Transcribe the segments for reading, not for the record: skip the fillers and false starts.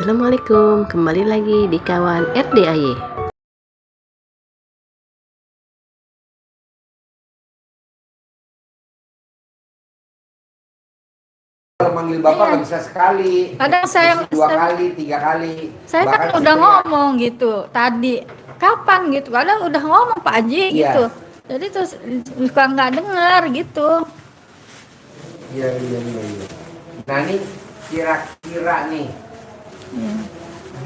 Assalamualaikum, kembali lagi di kawan RDAY. Kalau manggil bapak nggak bisa sekali, kadang saya mesti 2 kali, 3 kali. Saya kan Bahkan udah saya ngomong gitu tadi, kapan gitu, kadang udah ngomong Pak Haji Iya. gitu, jadi terus suka nggak dengar gitu. Iya. Nah ini kira-kira nih,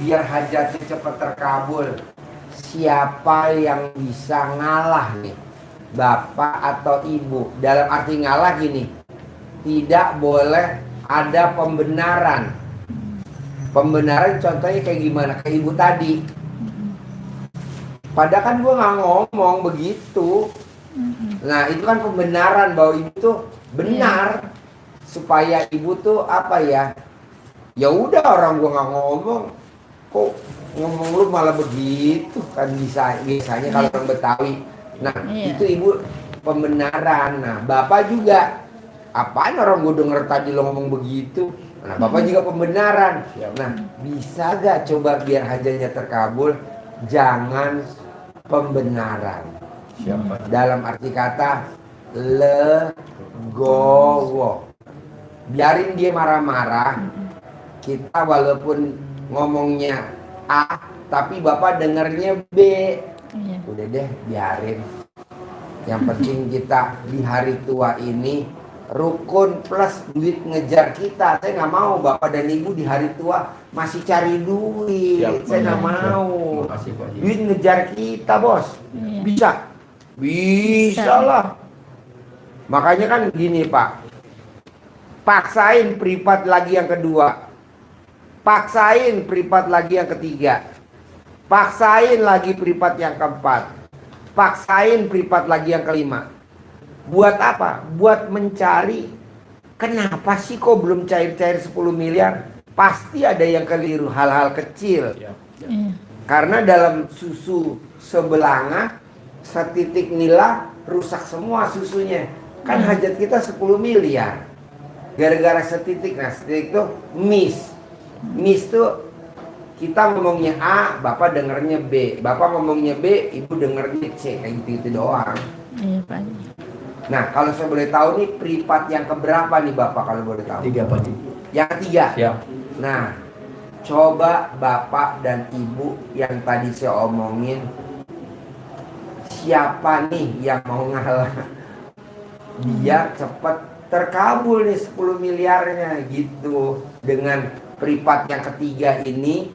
biar hajatnya cepat terkabul, siapa yang bisa ngalah nih, bapak atau ibu? Dalam arti ngalah gini, tidak boleh ada pembenaran. Pembenaran contohnya kayak gimana? Kayak ibu tadi. Padahal kan gue nggak ngomong begitu. Nah itu kan pembenaran bahwa ibu tuh benar, supaya ibu tuh apa ya? Ya udah, orang gue nggak ngomong, kok ngomong lu malah begitu kan, biasanya kalau orang Betawi. Nah itu ibu pembenaran. Nah bapak juga, apaan orang gue denger tadi lo ngomong begitu. Nah bapak juga pembenaran. Nah bisa gak coba biar hajatnya terkabul, jangan pembenaran. Dalam arti kata legowo, biarin dia marah-marah, kita walaupun ngomongnya A tapi bapak dengernya B, udah deh biarin. Yang penting kita di hari tua ini rukun plus duit ngejar kita. Saya nggak mau bapak dan ibu di hari tua masih cari duit. Saya nggak mau. Duit ngejar kita, bos. Bisa? Bisa lah. Makanya kan gini Pak, paksain privat lagi yang kedua, paksain privat lagi yang ketiga, paksain lagi privat yang keempat, paksain privat lagi yang kelima. Buat apa? Buat mencari kenapa sih kok belum cair-cair 10 miliar. Pasti ada yang keliru, hal-hal kecil. Karena dalam susu sebelanga setitik nila rusak semua susunya. Kan hajat kita 10 miliar gara-gara setitik. Nah setitik itu miss tuh, kita ngomongnya A, bapak dengernya B, bapak ngomongnya B, ibu dengernya C, kayak gitu doang. Nah kalau saya boleh tahu nih, privat yang keberapa nih bapak kalau boleh tahu? 3 Pak Haji. Yang ketiga. Ya. Nah coba bapak dan ibu yang tadi saya omongin, siapa nih yang mau ngalah biar cepat terkabul nih 10 miliarnya gitu. Dengan privat yang ketiga ini,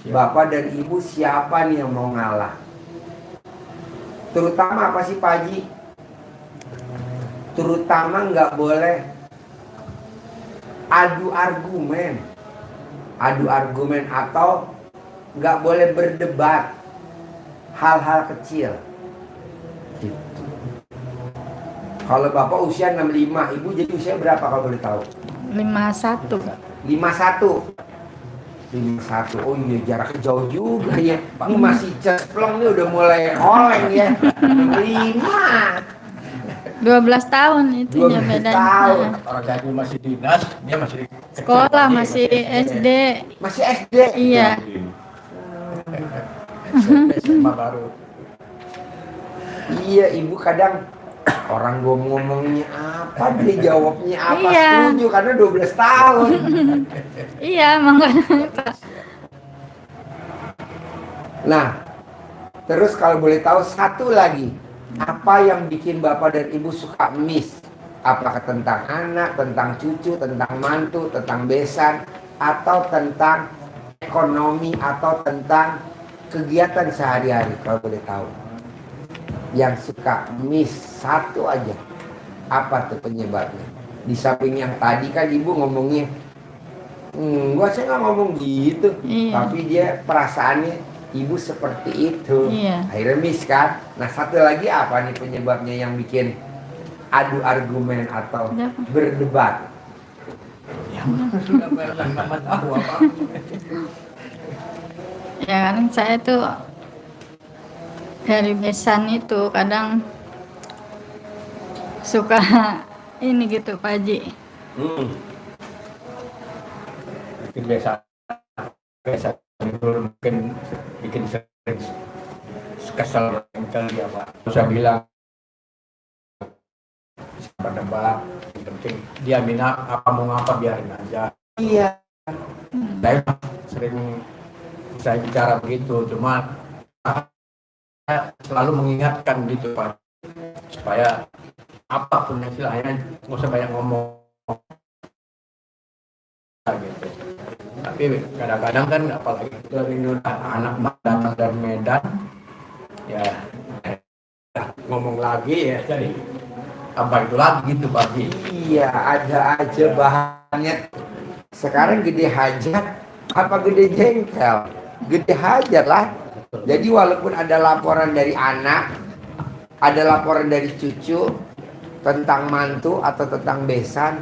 bapak dan ibu siapa nih yang mau ngalah? Terutama apa sih Pak Haji? Terutama nggak boleh adu argumen atau nggak boleh berdebat hal-hal kecil. Kalau bapak usia 65, ibu jadi usia berapa kalau boleh tahu? 51. 51. Oh iya, jaraknya jauh juga ya. Ini masih cesplong nih, udah mulai oleng ya. 5. 12 tahun itunya 12 bedanya. tahun. Orang Gaji masih dinas, dia masih di Sekolah masih SD. Masih SD. Iya. SMA baru. Iya, ibu kadang orang gue ngomongnya apa, dia jawabnya apa, Iya. setuju karena 12 tahun. Iya, makanya. Nah, terus kalau boleh tahu satu lagi, apa yang bikin bapak dan ibu suka miss? Apakah tentang anak, tentang cucu, tentang mantu, tentang besan, atau tentang ekonomi, atau tentang kegiatan sehari-hari kalau boleh tahu? Yang suka miss satu aja, apa tuh penyebabnya? Di samping yang tadi kan ibu ngomongnya, saya nggak ngomong gitu, tapi dia perasaannya ibu seperti itu, akhirnya miss kan. Nah satu lagi apa nih penyebabnya yang bikin adu argumen atau berdebat? Ya kan saya tuh dari besan itu kadang suka ini gitu Pak Haji. Bikin biasa biasa dulu mungkin bikin sering kesel dia Pak. Terus saya bilang berdebat, yang penting dia minat apa mau ngapa biarin aja. Iya. Saya sering saya bicara begitu, cuma saya selalu mengingatkan gitu Pak, supaya apapun istilahnya nggak usah banyak ngomong gitu. Tapi kadang-kadang kan apalagi itu anak datang dari Medan ya ngomong lagi ya, jadi apa itu lagi gitu Pak Haji. Iya, ada aja bahannya. Sekarang gede hajat apa gede jengkel? Gede hajat lah. Jadi walaupun ada laporan dari anak, ada laporan dari cucu tentang mantu atau tentang besan,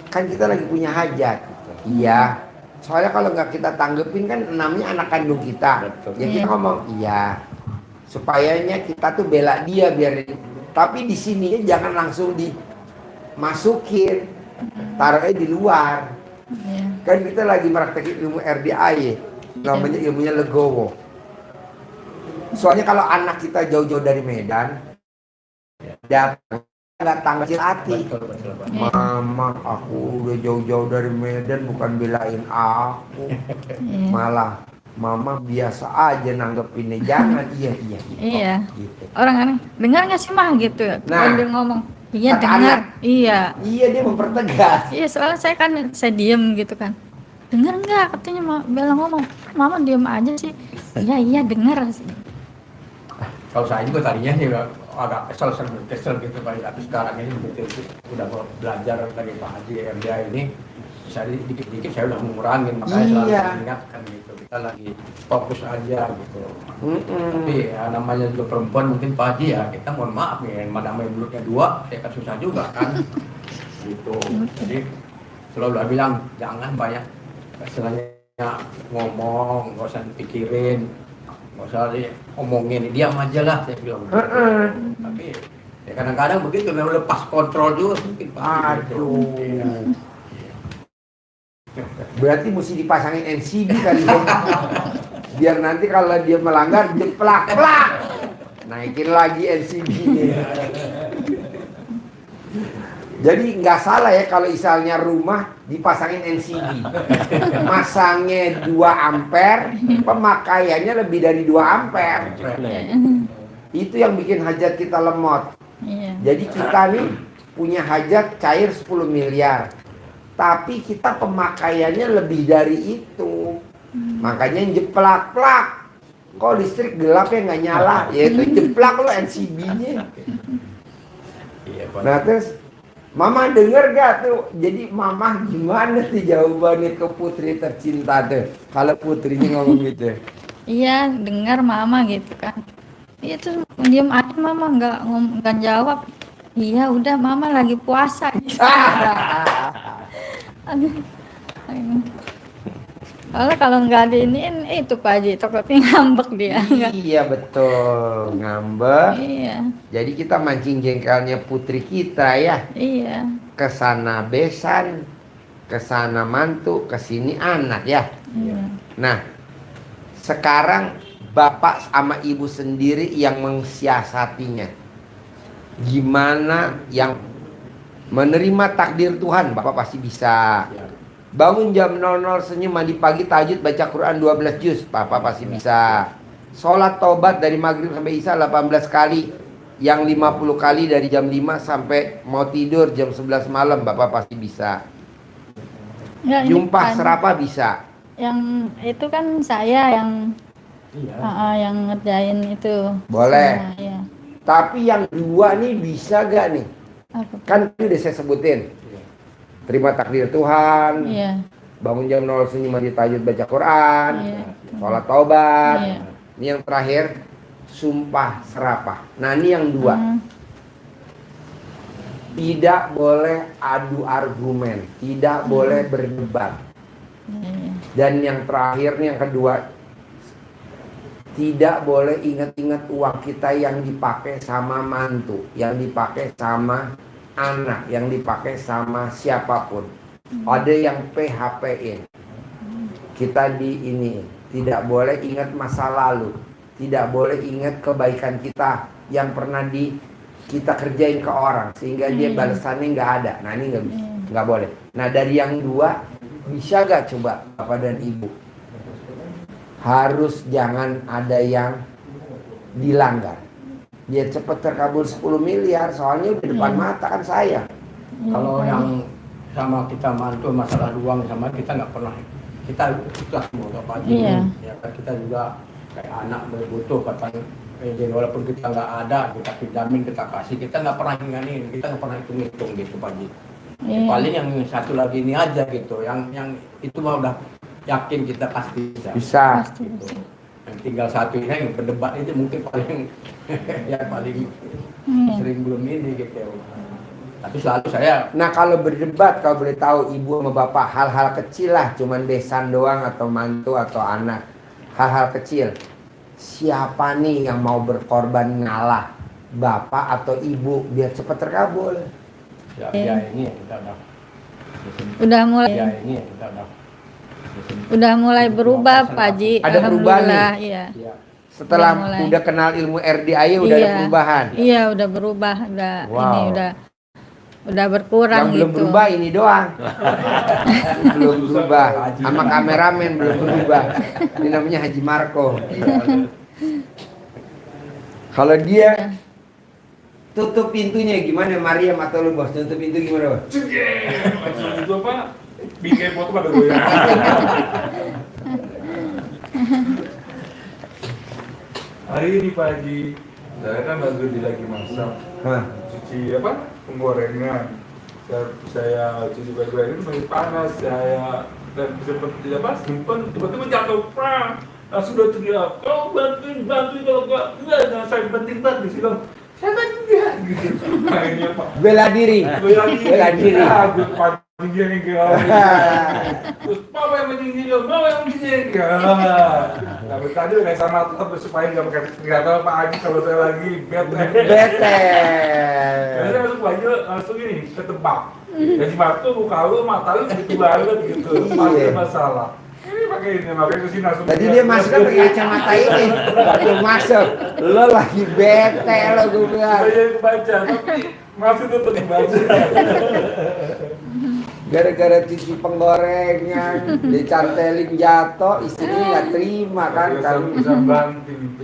kan kita lagi punya hajat. Iya. Soalnya kalau nggak kita tanggepin kan namanya anak kandung kita. Ya kita ngomong iya. Supayanya kita tuh bela dia biar. Tapi di sini jangan langsung dimasukin, taruhnya di luar. Kan kita lagi meraktekin ilmu RDAY, namanya ilmunya legowo. Soalnya kalau anak kita jauh-jauh dari Medan, datang kecil hati. Mama, aku udah jauh-jauh dari Medan bukan belain aku, malah Mama biasa aja nanggepinnya. Jangan, iya. Gitu. Orang aneh, dengar nggak sih mah gitu? Nah, kalau dia ngomong, iya kata dengar, anak. iya. Iya, dia mempertegas. Iya, soalnya saya diem gitu kan. Dengar nggak? Katanya Bella ngomong, Mama diem aja sih. Iya dengar. Kalau saya juga tadinya sih agak kesel gitu Pak, tapi sekarang ini begitu udah belajar dari Pak Haji MDA ini, saya dikit-dikit saya udah mengurangin, makanya selalu mengingatkan gitu, kita lagi fokus aja gitu. Tapi ya, namanya juga perempuan mungkin Pak Haji ya, kita mohon maaf nih, namanya mulutnya dua, ya kan susah juga kan, gitu. Jadi selalu bilang jangan banyak istilahnya ngomong, nggak usah dipikirin, nggak usah diomongin, diam aja lah saya bilang. Tapi ya kadang-kadang begitu memang lepas kontrol juga mungkin Pak. Aduh. Berarti mesti dipasangin NCB kali ya. Biar nanti kalau dia melanggar jeplak-plak. Naikin lagi NCB-nya. Jadi nggak salah ya kalau misalnya rumah dipasangin NCB. Masangnya 2 ampere, pemakaiannya lebih dari 2 ampere. Itu yang bikin hajat kita lemot. Jadi kita nih punya hajat cair 10 miliar. Tapi kita pemakaiannya lebih dari itu. Makanya jeplak-plak. Kok listrik gelap ya nggak nyala? Ya itu jeplak lo NCB-nya. Nah terus Mama denger gak tuh? Jadi Mama gimana tuh jawabannya ke putri tercinta tuh? Kalau putrinya ngomong gitu. Iya, dengar Mama gitu kan. Iya tuh diam aja Mama nggak jawab. Iya udah Mama lagi puasa. Kalau nggak diiniin itu Pak Haji takutnya ngambek dia. Iya betul, ngambek. Iya. Jadi kita mancing jengkelnya putri kita ya. Iya. Kesana besan, kesana mantu, kesini anak ya. Iya. Nah, sekarang bapak sama ibu sendiri yang mensiasatinya. Gimana yang menerima takdir Tuhan, bapak pasti bisa. Bangun jam 00 senyum, mandi pagi, tahajud, baca Quran 12 juz, bapak pasti bisa. Sholat taubat dari maghrib sampai isya 18 kali. Yang 50 kali dari jam 5 sampai mau tidur jam 11 malam, bapak pasti bisa. Jumpah serapa bisa. Yang itu kan saya yang yang ngerjain itu. Boleh. Iya. Tapi yang 2 nih bisa gak nih? Kan udah saya sebutin. Terima takdir Tuhan. Iya. Bangun jam 00 senyum, mandi tahajud, baca Quran. Iya. Sholat taubat. Iya. Ini yang terakhir, sumpah serapah. Nah ini yang 2. Tidak boleh adu argumen, tidak boleh berdebat. Dan yang terakhir nih yang kedua, tidak boleh ingat-ingat uang kita yang dipakai sama mantu, yang dipakai sama anak, yang dipakai sama siapapun. Ada yang PHP-in, kita di ini tidak boleh ingat masa lalu, tidak boleh ingat kebaikan kita yang pernah kita kerjain ke orang sehingga dia balasannya nggak ada. Nah ini nggak boleh. Nah dari yang dua, bisa gak coba bapak dan ibu harus jangan ada yang dilanggar biar cepet terkabul 10 miliar, soalnya di depan mata kan saya. Kalau yang sama kita mantu masalah uang sama kita nggak pernah, kita ikhlas mau Pak Haji. Ya kan kita juga kayak anak butuh katanya, jadi walaupun kita nggak ada kita pinjamin, kita kasih, kita nggak pernah ingatin, kita nggak pernah hitung gitu Pak Haji. Paling yang satu lagi ini aja gitu, yang itu mah udah yakin kita pasti bisa. Gitu. Yang tinggal satu ini yang berdebat itu mungkin paling yang paling sering belum ini gitu. Tapi selalu saya. Nah kalau berdebat, kalau boleh tahu ibu sama bapak, hal-hal kecil lah, cuman besan doang atau mantu atau anak, hal-hal kecil. Siapa nih yang mau berkorban ngalah, bapak atau ibu biar cepat terkabul? Ya ini kita udah mulai. Ya ini kita Udah mulai berubah Pak Haji. Ada perubahan nih? Iya. Setelah udah kenal ilmu RDAY udah ada perubahan? Iya udah berubah, ini udah berkurang. Yang belum berubah ini doang. Belum berubah. Sama kameramen belum berubah. Ini namanya Haji Marco. Kalau dia tutup pintunya gimana Maria atau lu bos? Tutup pintu gimana bos? Maksud itu apa? Bikin foto pada gue. Hari ini Pak Haji, saya kan lagi masak, cuci penggorengan. Saya cuci baju ini masih panas, saya dan seperti simpan tiba-tiba jatuh perang. Langsung udah teriak, kau bantuin kalau enggak, saya penting banget di sini. Saya kan enggak gitu. Akhirnya Pak. Bela diri. Dia nih terus bawa yang meninggal, tapi tadi udah sama tetap supaya nggak tahu Pak Haji kalau saya lagi bete. Karena saya masuk baju langsung ini ketebak. Jadi batu muka lu mata lu gitu banget gitu, pasti masalah. Ini pakai ini makanya kesini langsung. Tadi dia masuk kan pakai kacamata ini, baru masuk. Lo lagi bete lo gue bilang. Saya kebaca tapi masih tetap kebaca. Gara-gara cuci penggorengan, dicantelin jatuh, istrinya nggak terima kan? Bisa banting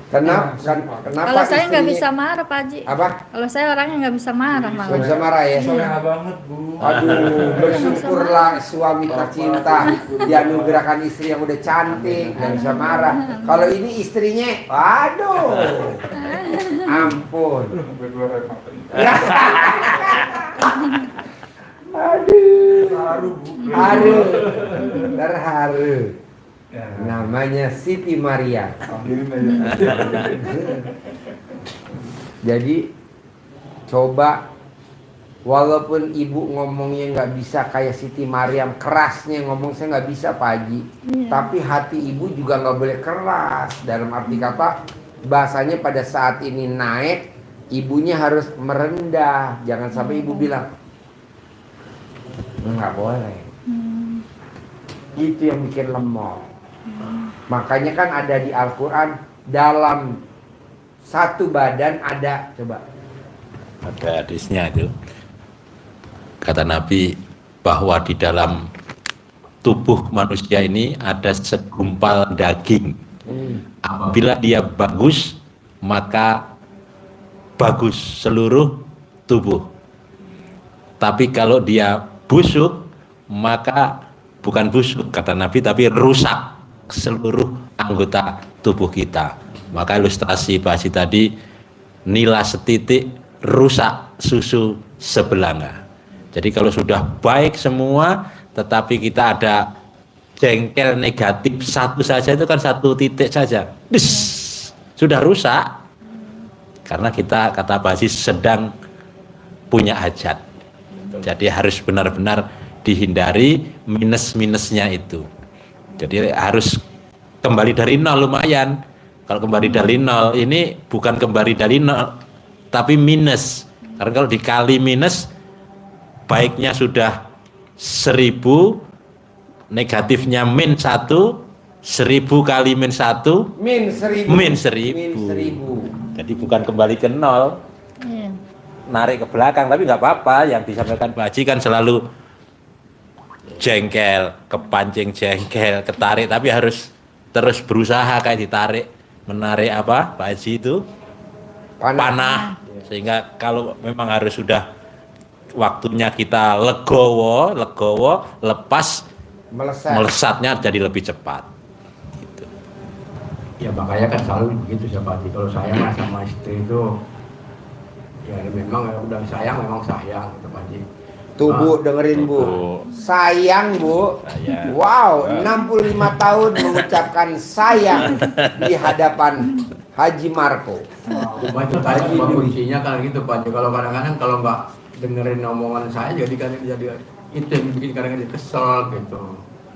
Kenapa? Kalau saya nggak bisa marah Pak Haji. Apa? Kalau saya orangnya nggak bisa marah malah. Nggak bisa marah ya? Soalnya banget Bu. Aduh, bersyukurlah suami tercinta dianugerahkan istri yang udah cantik, nggak bisa marah. Kalau ini istrinya, aduh, ampun. Aduh, terharu. Namanya Siti Maria. Jadi coba, walaupun ibu ngomongnya nggak bisa kayak Siti Maryam, kerasnya ngomong saya nggak bisa Pak Haji, tapi hati ibu juga nggak boleh keras. Dalam arti kata, bahasanya pada saat ini naik, ibunya harus merendah. Jangan sampai ibu bilang nggak boleh. Itu yang bikin lemot. Makanya kan ada di Al-Quran, dalam satu badan ada, coba ada hadisnya itu, kata Nabi bahwa di dalam tubuh manusia ini ada segumpal daging. Apabila dia bagus, maka bagus seluruh tubuh. Tapi kalau dia busuk, maka bukan busuk kata Nabi, tapi rusak seluruh anggota tubuh kita. Maka ilustrasi Pak Haji tadi, nila setitik rusak susu sebelanga. Jadi kalau sudah baik semua, tetapi kita ada jengkel negatif satu saja, itu kan satu titik saja, sudah rusak. Karena kita, kata Pak Haji, sedang punya hajat. Jadi harus benar-benar dihindari minus-minusnya itu. Jadi harus kembali dari nol lumayan. Kalau kembali dari nol, ini bukan kembali dari nol, tapi minus. Karena kalau dikali minus, baiknya sudah 1000, negatifnya -1, 1000 kali -1 -1000. -1000. Jadi bukan kembali ke 0, Iya. narik ke belakang, tapi nggak apa-apa. Yang disampaikan Pak Haji kan selalu jengkel, kepancing jengkel, ketarik, tapi harus terus berusaha kayak ditarik, menarik apa Pak Haji itu panah, sehingga kalau memang harus sudah waktunya kita legowo, lepas, melesatnya jadi lebih cepat. Gitu. Ya makanya kan selalu begitu ya Pak Haji. Kalau saya sama istri itu ya memang udah sayang, memang sayang gitu Pak Haji. Tuh Bu, dengerin Bu. Sayang Bu. Sayang. Wow, 65 tahun mengucapkan sayang di hadapan Haji Marco. Cuma itu tadi Pak, kuncinya kan gitu Pak Haji. Kalau kadang-kadang kalau nggak dengerin omongan saya jadi itu yang bikin kadang-kadang kesel gitu.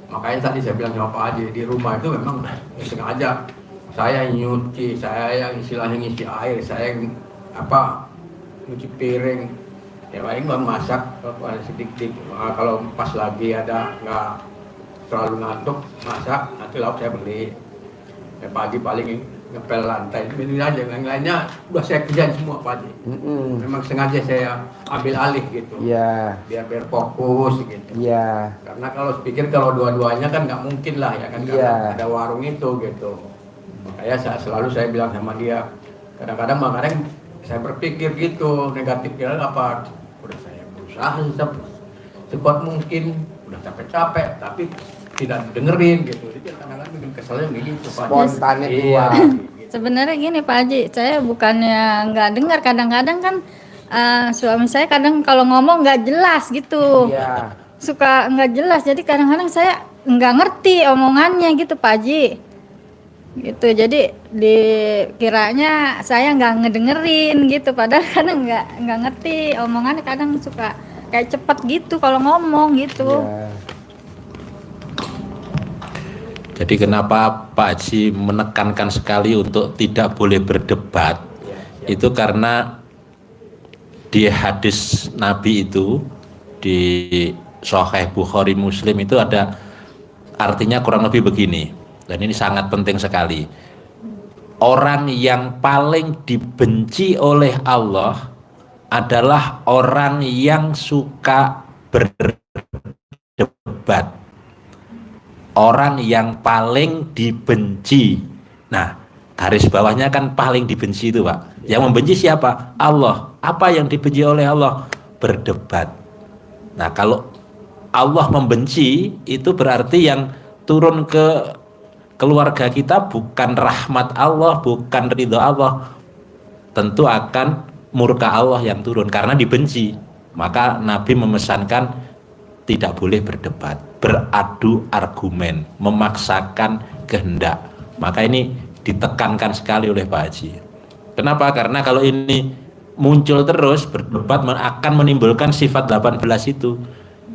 Makanya tadi saya bilang sama Pak Haji, di rumah itu memang sengaja saya nyuci, saya yang istilahnya ngisi air, saya yang nyuci piring. Ya paling baru masak sedikit. Kalau pas lagi ada nggak terlalu ngantuk masak, nanti lauk saya beli. Ya pagi paling ngepel lantai ini aja, yang lainnya udah saya kerjain semua Pak Haji. Memang sengaja saya ambil alih gitu. Iya. Biar fokus gitu. Iya. Karena kalau pikir kalau dua-duanya kan nggak mungkin lah ya kan, karena ada warung itu gitu. Makanya selalu saya bilang sama dia, kadang-kadang saya berpikir gitu, negatifnya apa? Udah saya berusaha sekuat mungkin, udah capek-capek, tapi tidak dengerin gitu. Jadi kadang-kadang bikin keselnya gitu Pak. Spontannya Iya. Sebenarnya gini Pak Haji, saya bukannya nggak dengar, kadang-kadang kan suami saya kadang kalau ngomong nggak jelas gitu, Iya. suka nggak jelas, jadi kadang-kadang saya nggak ngerti omongannya gitu Pak Haji. Gitu, jadi dikiranya saya nggak ngedengerin gitu, padahal kadang nggak ngerti omongannya, kadang suka kayak cepet gitu kalau ngomong gitu. Iya. Jadi kenapa Pak Haji menekankan sekali untuk tidak boleh berdebat, itu karena di hadis Nabi itu, di Sahih Bukhari Muslim itu ada artinya kurang lebih begini, dan ini sangat penting sekali. Orang yang paling dibenci oleh Allah adalah orang yang suka berdebat. Orang yang paling dibenci. Nah, garis bawahnya kan paling dibenci itu Pak. Yang membenci siapa? Allah. Apa yang dibenci oleh Allah? Berdebat. Nah, kalau Allah membenci, itu berarti yang turun ke keluarga kita bukan rahmat Allah, bukan ridho Allah. Tentu akan murka Allah yang turun karena dibenci. Maka Nabi memesankan tidak boleh berdebat, beradu argumen, memaksakan kehendak. Maka ini ditekankan sekali oleh Pak Haji. Kenapa? Karena kalau ini muncul terus, berdebat akan menimbulkan sifat 18 itu.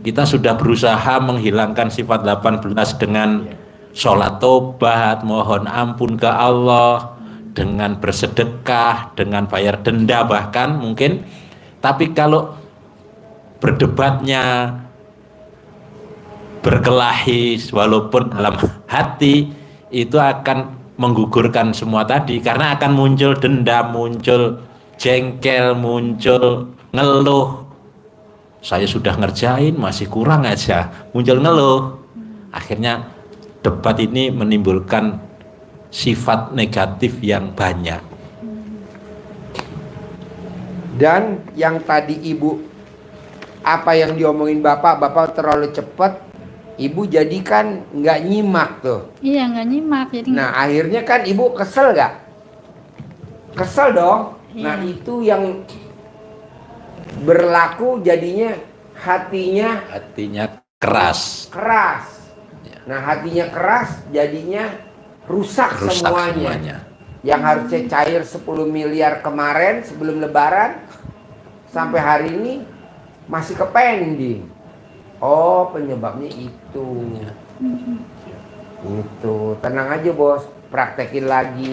Kita sudah berusaha menghilangkan sifat 18 dengan sholat tobat, mohon ampun ke Allah, dengan bersedekah, dengan bayar denda bahkan mungkin. Tapi kalau berdebatnya berkelahi walaupun dalam hati, itu akan menggugurkan semua tadi, karena akan muncul dendam, muncul jengkel, muncul ngeluh. Saya sudah ngerjain masih kurang aja, muncul ngeluh. Akhirnya debat ini menimbulkan sifat negatif yang banyak. Dan yang tadi Ibu, apa yang diomongin Bapak terlalu cepat, Ibu jadikan nggak nyimak tuh. Iya, nggak nyimak. Jadi Nah akhirnya kan Ibu kesel nggak? Kesel dong. Iya. Nah itu yang berlaku, jadinya hatinya Keras. Nah hatinya keras, jadinya rusak semuanya. Yang harusnya cair 10 miliar kemarin sebelum lebaran, sampai hari ini masih kepending. Oh, penyebabnya itu. Itu. Tenang aja bos, praktekin lagi.